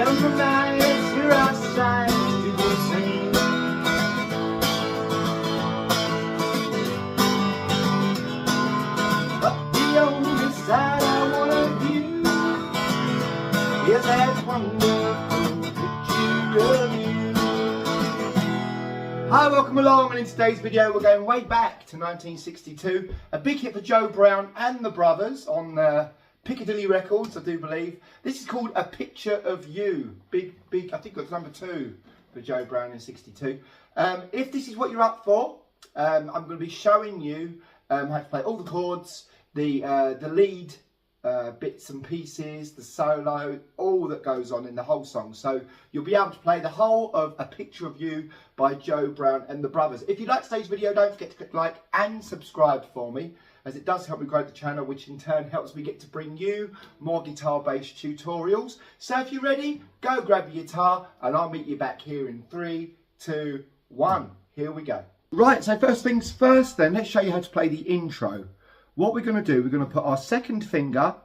and the nights here outside to the same. But the only side I wanna view is that wonderful picture of you. Hi, welcome along, and in today's video we're going way back to 1962. A big hit for Joe Brown and the Bruvvers on Piccadilly Records, I do believe. This is called A Picture of You. Big, I think it's number 2 for Joe Brown in 62. If this is what you're up for, I'm going to be showing you how to play all the chords, the lead bits and pieces, the solo, all that goes on in the whole song. So you'll be able to play the whole of A Picture of You by Joe Brown and the Bruvvers. If you like today's video, don't forget to click like and subscribe for me, as it does help me grow the channel, which in turn helps me get to bring you more guitar-based tutorials. So if you're ready, go grab your guitar and I'll meet you back here in 3, 2, 1. Here we go. Right, so first things first then, let's show you how to play the intro. What we're going to do, we're going to put our second finger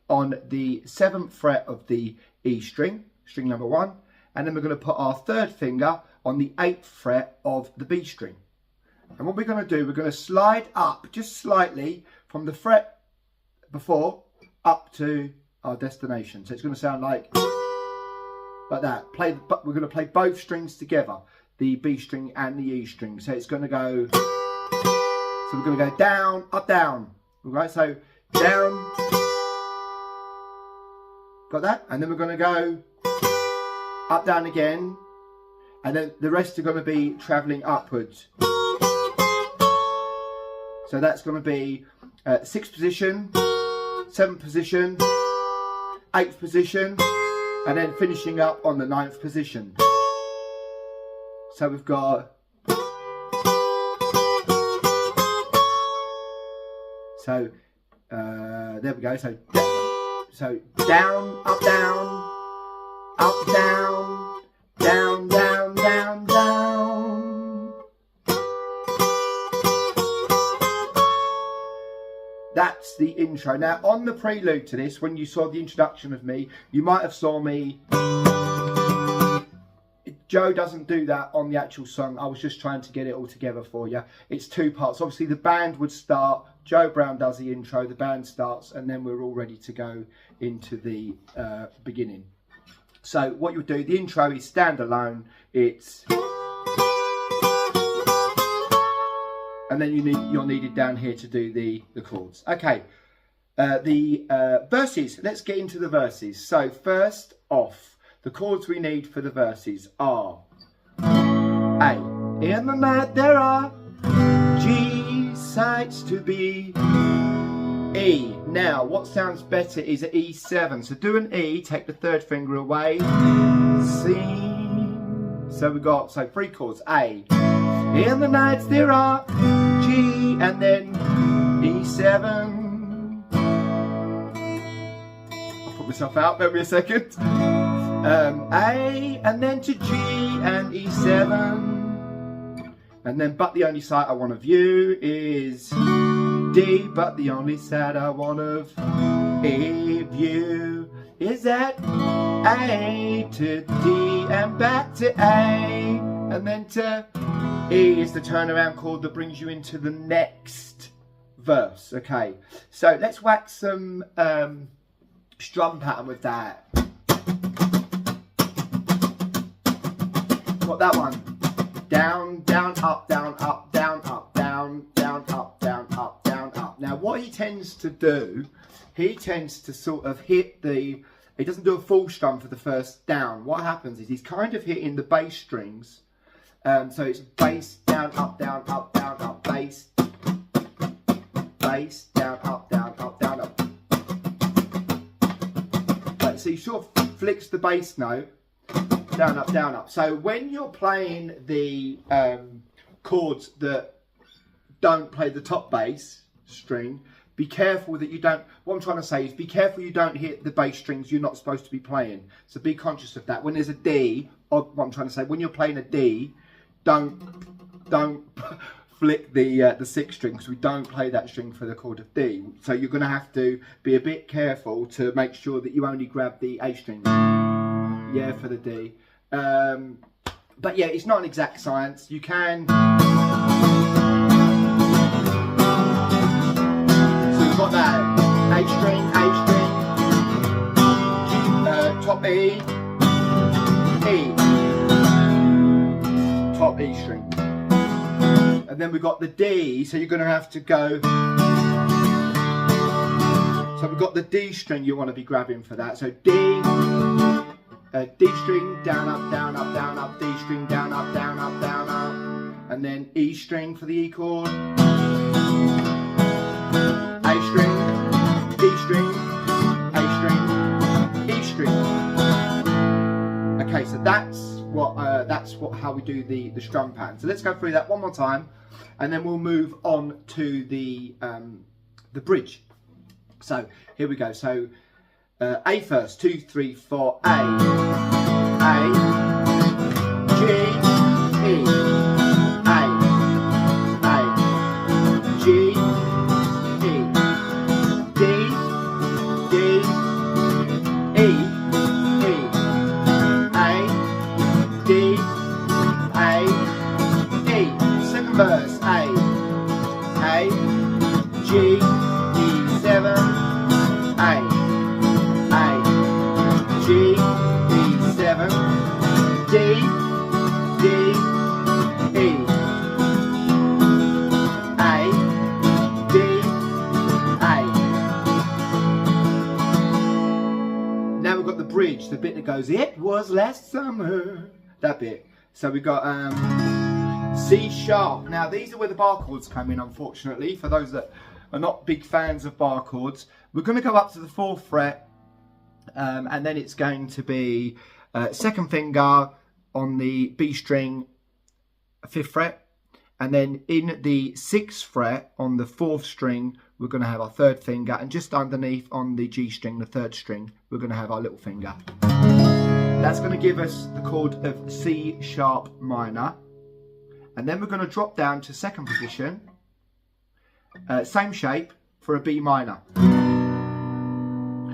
on the 7th fret of the E string, string number 1, and then we're going to put our third finger on the 8th fret of the B string. And what we're going to do, we're going to slide up just slightly from the fret before up to our destination. So it's going to sound like that. We're going to play both strings together, the B string and the E string. So it's going to go, so we're going to go down, up, down. Right, so down, got that? And then we're going to go up, down again. And then the rest are going to be travelling upwards. So that's going to be 6th position, 7th position, 8th position, and then finishing up on the 9th position. So we've got, so there we go. So down, up, down, up, down, down, down, down, down. That's the intro. Now, on the prelude to this, when you saw the introduction of me, you might have saw me. Joe doesn't do that on the actual song. I was just trying to get it all together for you. It's 2 parts. Obviously, the band would start. Joe Brown does the intro. The band starts, and then we're all ready to go into the beginning. So what you'll do, the intro is standalone. It's, and then you're needed down here to do the chords. Okay, the verses. Let's get into the verses. So first off, the chords we need for the verses are A. In the night there are G sights to be. E. Now, what sounds better is an E7. So do an E, take the 3rd finger away. C. So we've got, so 3 chords. A. In the nights there are G, and then E7. I'll put myself out, bear me a second. A, and then to G and E7. And then, but the only sight I want to view is D, but the only side I want to view is that A to D and back to A, and then to E is the turnaround chord that brings you into the next verse. Okay, so let's whack some strum pattern with that. Got that one. Down, down, up, down, up, down, up, down, down, up, down, up, down, up. Now what he tends to do, he tends to sort of hit the, he doesn't do a full strum for the first down. What happens is he's kind of hitting the bass strings. So it's bass, down, up, down, bass, bass, down, up, down, up. Right, so he sort of flicks the bass note. Down, up, down, up. So when you're playing the chords that don't play the top bass string, be careful that you don't, what I'm trying to say is be careful you don't hit the bass strings you're not supposed to be playing. So be conscious of that. When there's a D, or what I'm trying to say, when you're playing a D, don't flick the 6th string, because we don't play that string for the chord of D. So you're going to have to be a bit careful to make sure that you only grab the A string. Yeah, for the D. But yeah, it's not an exact science. You can. So we've got that A string, top E, top E string. And then we've got the D, so you're going to have to go. So we've got the D string you want to be grabbing for that. So D, D string, down, up, down, up, down, up, D string, down, up, down, up, down, up. And then E string for the E chord. A string, D string, A string, E string. Okay, so that's how we do the strum pattern. So let's go through that one more time, and then we'll move on to the bridge. So here we go. So A first, 2, 3, 4. A, G, E, A, G, E, D, D, E, A, D, A, E. Second verse. A, G, E7, A, G, E7, D, D, E, A, D, A. Now we've got the bridge, the bit that goes, it was last summer, that bit. So we've got C sharp. Now these are where the bar chords come in, unfortunately, for those that are not big fans of bar chords. We're going to go up to the 4th fret, and then it's going to be second finger on the B string, 5th fret, and then in the 6th fret on the 4th string we're going to have our 3rd finger, and just underneath on the G string, the 3rd string, we're going to have our little finger. That's going to give us the chord of C sharp minor, and then we're going to drop down to 2nd position, same shape for a B minor.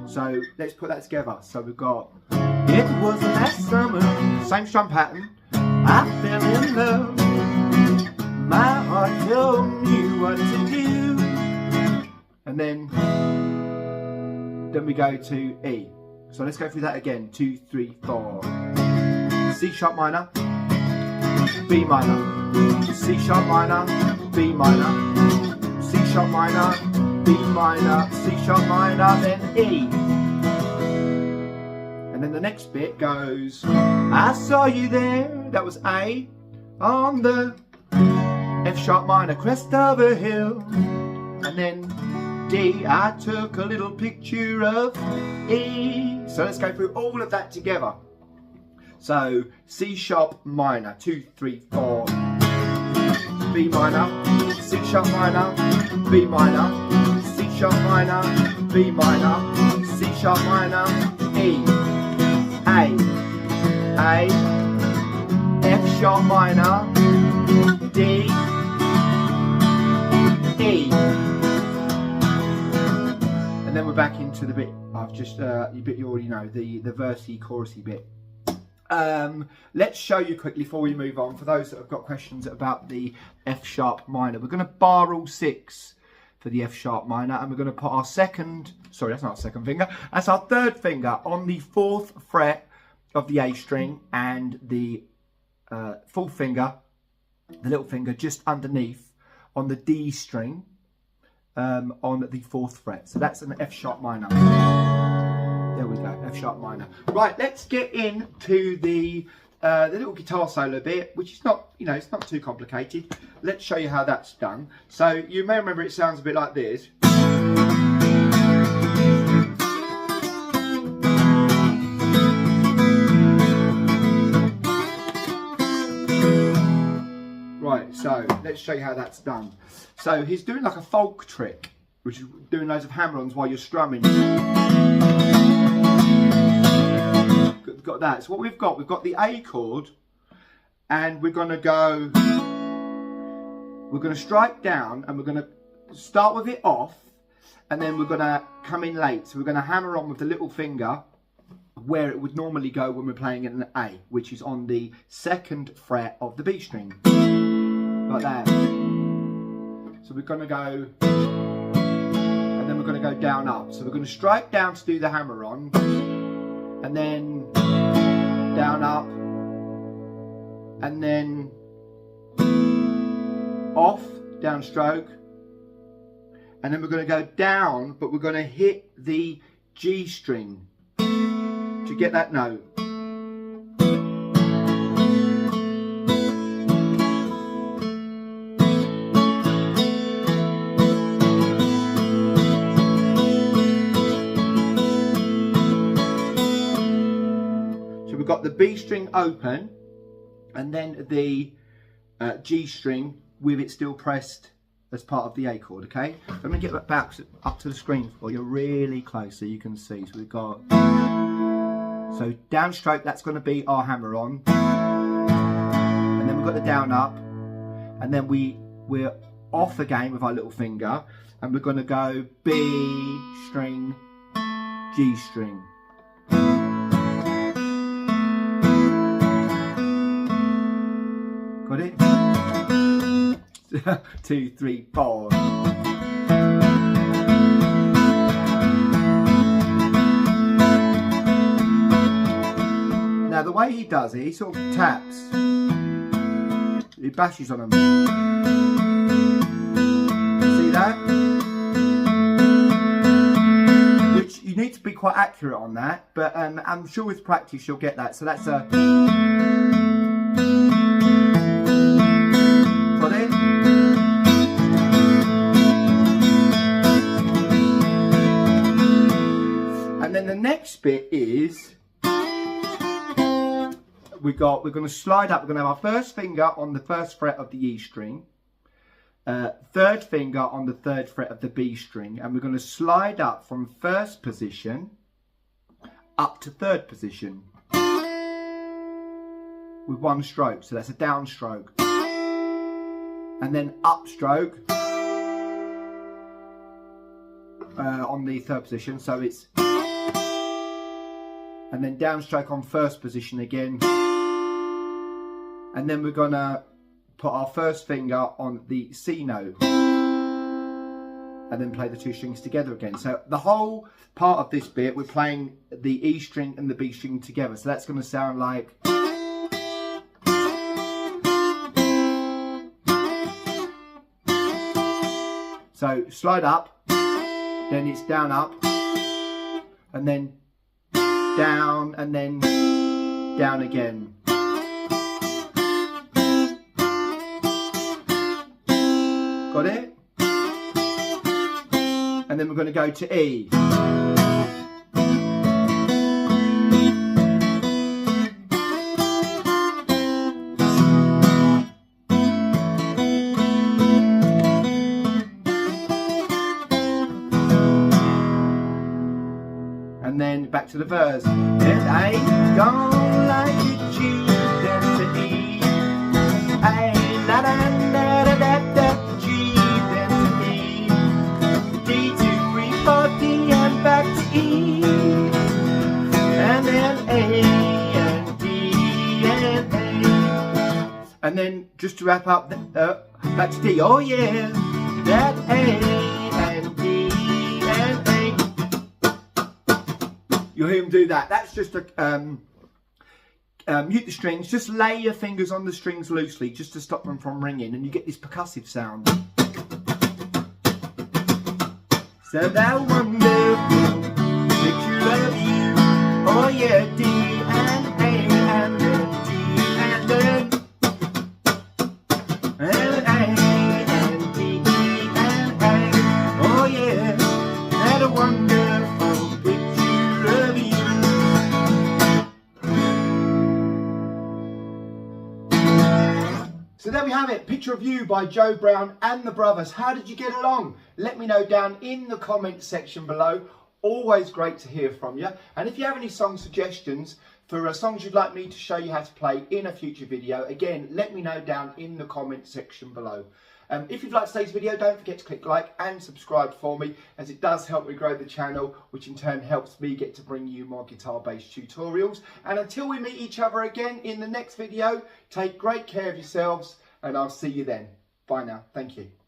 So let's put that together. So we've got, it was last summer, same strum pattern, I fell in love, my heart told me what to do, and then we go to E. So let's go through that again. 2, 3, 4. C sharp minor, B minor, C sharp minor, B minor, C sharp minor, B minor, C sharp minor, then E. And then the next bit goes, I saw you there, that was A, on the F sharp minor, crest of a hill. And then D, I took a little picture of E. So let's go through all of that together. So C sharp minor, 2, 3, 4. B minor, C sharp minor, B minor, C sharp minor, B minor, C sharp minor, E, A, F sharp minor, D, E. And then we're back into the bit I've just, the bit you already know, the versey, chorusy bit. Let's show you quickly before we move on, for those that have got questions about the F sharp minor. We're going to bar all 6 for the F sharp minor, and we're going to put our second, sorry, that's not our second finger, that's our 3rd finger on the 4th fret of the A string, and the 4th finger, the little finger, just underneath on the D string, on the 4th fret. So that's an F sharp minor. There we go, F sharp minor. Right, let's get into the little guitar solo bit, which is not, you know, it's not too complicated. Let's show you how that's done. So you may remember it sounds a bit like this. Right, so let's show you how that's done. So he's doing like a folk trick, which is doing loads of hammer-ons while you're strumming. Got that. So what we've got the A chord, and we're going to go, we're going to strike down, and we're going to start with it off, and then we're going to come in late. So we're going to hammer on with the little finger where it would normally go when we're playing an A, which is on the 2nd fret of the B string, like that. So we're going to go, and then we're going to go down up. So we're going to strike down to do the hammer on, and then down up, and then off, downstroke, and then we're going to go down, but we're going to hit the G string to get that note. So we've got the B string open, and then the G string with it still pressed as part of the A chord, okay? Let me get that back up to the screen for you, really close so you can see. So we've got, so downstroke, that's going to be our hammer on, and then we've got the down up, and then we're off again with our little finger, and we're going to go B string, G string. Got it? 2, 3, 4. Now the way he does it, he sort of taps. He bashes on them. See that? Which you need to be quite accurate on that, but I'm sure with practice you'll get that. So that's a. Got it? And then the next bit is we're going to slide up. We're going to have our first finger on the 1st fret of the E string, 3rd finger on the 3rd fret of the B string, and we're going to slide up from 1st position up to 3rd position with 1 stroke. So that's a downstroke, and then upstroke on the 3rd position. So it's, and then downstroke on 1st position again, and then we're gonna put our 1st finger on the C note, and then play the 2 strings together again. So the whole part of this bit, we're playing the E string and the B string together. So that's gonna sound like. So slide up, then it's down up, and then down, and then down again. Got it? And then we're going to go to E. And then back to the verse. And I ain't gonna like it, G, then to E. I ain't da da da da da da, G, then to E. D to re, 4, D, and back to E. And then A, and D, and A. And then just to wrap up, back to D. Oh yeah, that A. You'll hear him do that. That's just a mute the strings. Just lay your fingers on the strings loosely, just to stop them from ringing, and you get this percussive sound. So that wonderful picture of you. Oh yeah, D and A and then D and then and A and D and A. Oh yeah, that a wonderful picture of you. So there we have it, Picture of You by Joe Brown and the Bruvvers. How did you get along? Let me know down in the comments section below. Always great to hear from you. And if you have any song suggestions for songs you'd like me to show you how to play in a future video, again, let me know down in the comment section below. If you've liked today's video, don't forget to click like and subscribe for me, as it does help me grow the channel, which in turn helps me get to bring you more guitar-based tutorials. And until we meet each other again in the next video, take great care of yourselves, and I'll see you then. Bye now. Thank you.